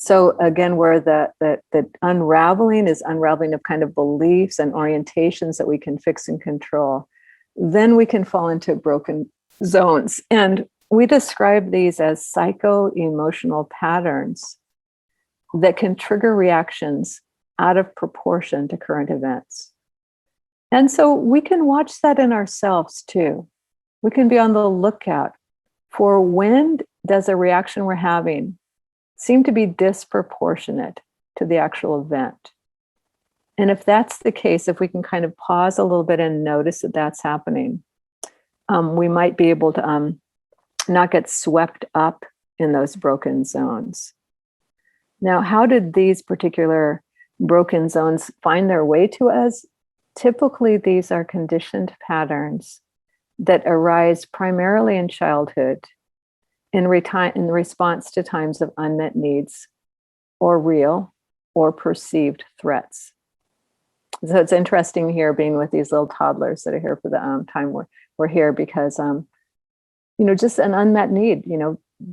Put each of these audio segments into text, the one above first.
So again, where the unraveling is unraveling of kind of beliefs and orientations that we can fix and control, then we can fall into broken zones. And we describe these as psycho-emotional patterns that can trigger reactions out of proportion to current events. And so we can watch that in ourselves too. We can be on the lookout for when does a reaction we're having seem to be disproportionate to the actual event. And if that's the case, if we can kind of pause a little bit and notice that that's happening, we might be able to not get swept up in those broken zones. Now, how did these particular broken zones find their way to us? Typically, these are conditioned patterns that arise primarily in childhood in response to times of unmet needs or real or perceived threats. So it's interesting here being with these little toddlers that are here for the time we're here because, just an unmet need,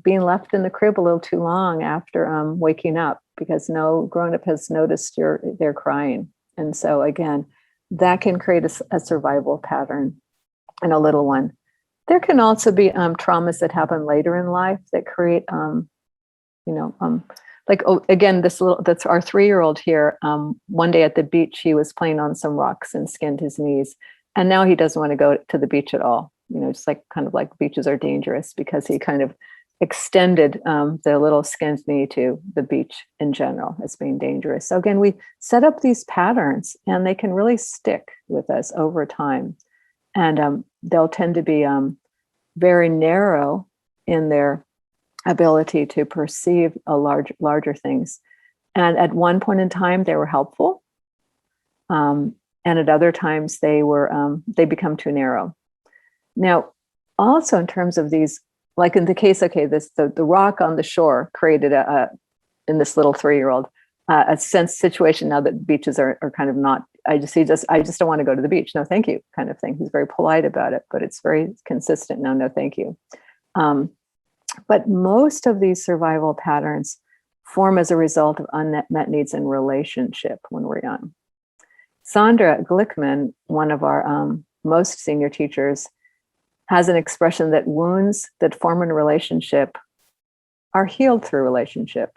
being left in the crib a little too long after waking up because no grown-up has noticed they're crying. And so again, that can create a survival pattern in a little one. There can also be traumas that happen later in life that create, again, that's our 3-year-old here. One day at the beach, he was playing on some rocks and skinned his knees. And now he doesn't want to go to the beach at all. Just kind of like beaches are dangerous because he kind of extended the little skinned knee to the beach in general as being dangerous. So again, we set up these patterns and they can really stick with us over time. And they'll tend to be very narrow in their ability to perceive larger things. And at one point in time, they were helppful. And at other times, they become too narrow. Now, also in terms of these, like in the case, the rock on the shore created in this little 3-year-old, a situation now that beaches are kind of not, I just don't want to go to the beach. No, thank you, kind of thing. He's very polite about it, but it's very consistent. No, thank you. But most of these survival patterns form as a result of unmet needs in relationship when we're young. Sandra Glickman, one of our most senior teachers, has an expression that wounds that form in a relationship are healed through relationship.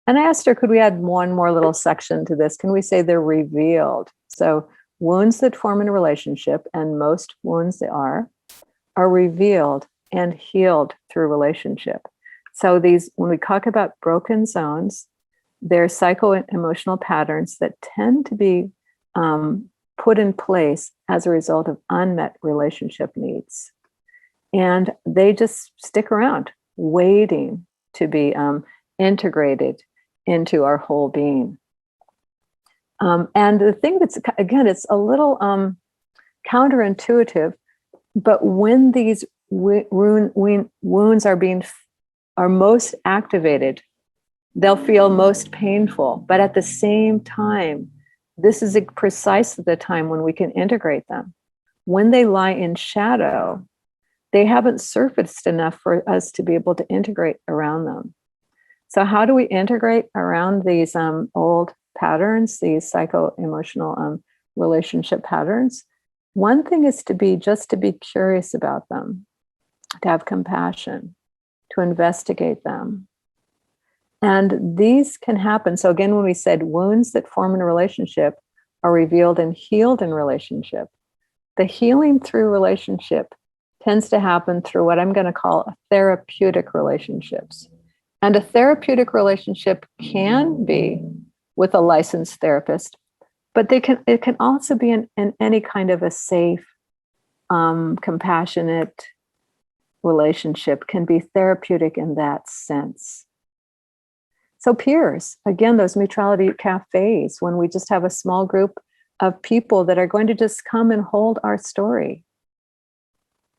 And I asked her, could we add one more little section to this? Can we say they're revealed? So wounds that form in a relationship, and most wounds are revealed and healed through relationship. So when we talk about broken zones, they're psycho-emotional patterns that tend to be put in place as a result of unmet relationship needs. And they just stick around, waiting to be integrated into our whole being. And the thing that's, again, it's a little counterintuitive, but when these wounds are most activated, they'll feel most painful. But at the same time, this is precisely the time when we can integrate them. When they lie in shadow, they haven't surfaced enough for us to be able to integrate around them. So how do we integrate around these old patterns, these psycho-emotional relationship patterns? One thing is to be curious about them, to have compassion, to investigate them. And these can happen. So again, when we said wounds that form in a relationship are revealed and healed in relationship, the healing through relationship tends to happen through what I'm going to call therapeutic relationships. And a therapeutic relationship can be with a licensed therapist, but it can also be in any kind of a safe, compassionate relationship, can be therapeutic in that sense. So peers, again, those mutuality cafes, when we just have a small group of people that are going to just come and hold our story,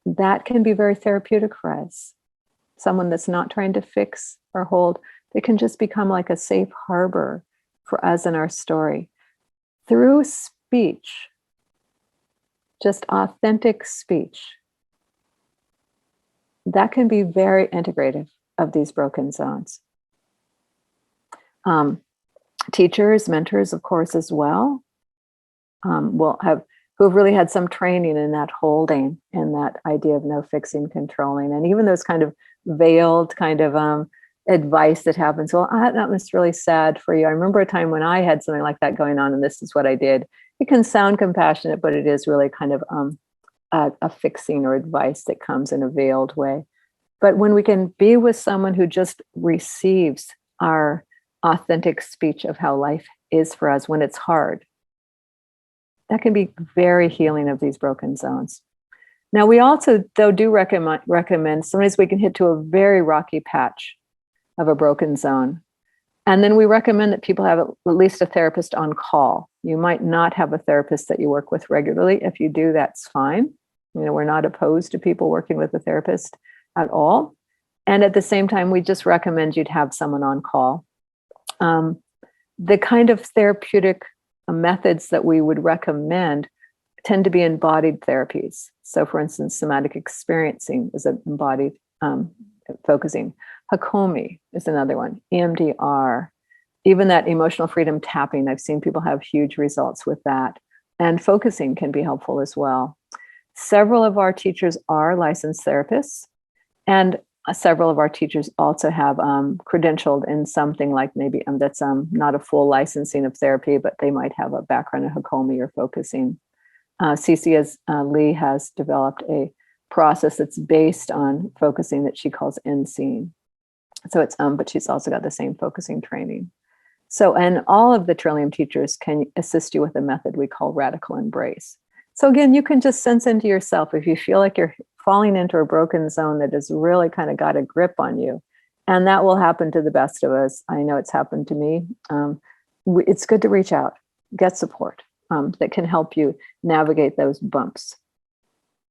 that can be very therapeutic for us. Someone that's not trying to fix or hold, they can just become like a safe harbor for us and our story. Through speech, just authentic speech, that can be very integrative of these broken zones. Um, Teachers, mentors, of course, as well, will have who have really had some training in that holding and that idea of no fixing, controlling, and even those kind of veiled kind of advice that happens. Well, that was really sad for you. I remember a time when I had something like that going on, and this is what I did. It can sound compassionate, but it is really kind of a fixing or advice that comes in a veiled way. But when we can be with someone who just receives our authentic speech of how life is for us when it's hard, that can be very healing of these broken zones. Now, we also, though, do recommend sometimes we can hit to a very rocky patch of a broken zone. And then we recommend that people have at least a therapist on call. You might not have a therapist that you work with regularly. If you do, that's fine. We're not opposed to people working with a therapist at all. And at the same time, we just recommend you'd have someone on call. The kind of therapeutic methods that we would recommend tend to be embodied therapies. So for instance, somatic experiencing is an embodied focusing. Hakomi is another one. EMDR, even that emotional freedom tapping. I've seen people have huge results with that. And focusing can be helpful as well. Several of our teachers are licensed therapists, and several of our teachers also have credentialed in something like maybe that's not a full licensing of therapy, but they might have a background in Hakomi or focusing. Lee has developed a process that's based on focusing that she calls NSEEing. So it's but she's also got the same focusing training. So, and all of the Trillium teachers can assist you with a method we call radical embrace. So again, you can just sense into yourself if you feel like you're falling into a broken zone that has really kind of got a grip on you. And that will happen to the best of us. I know it's happened to me. It's good to reach out, get support that can help you navigate those bumps.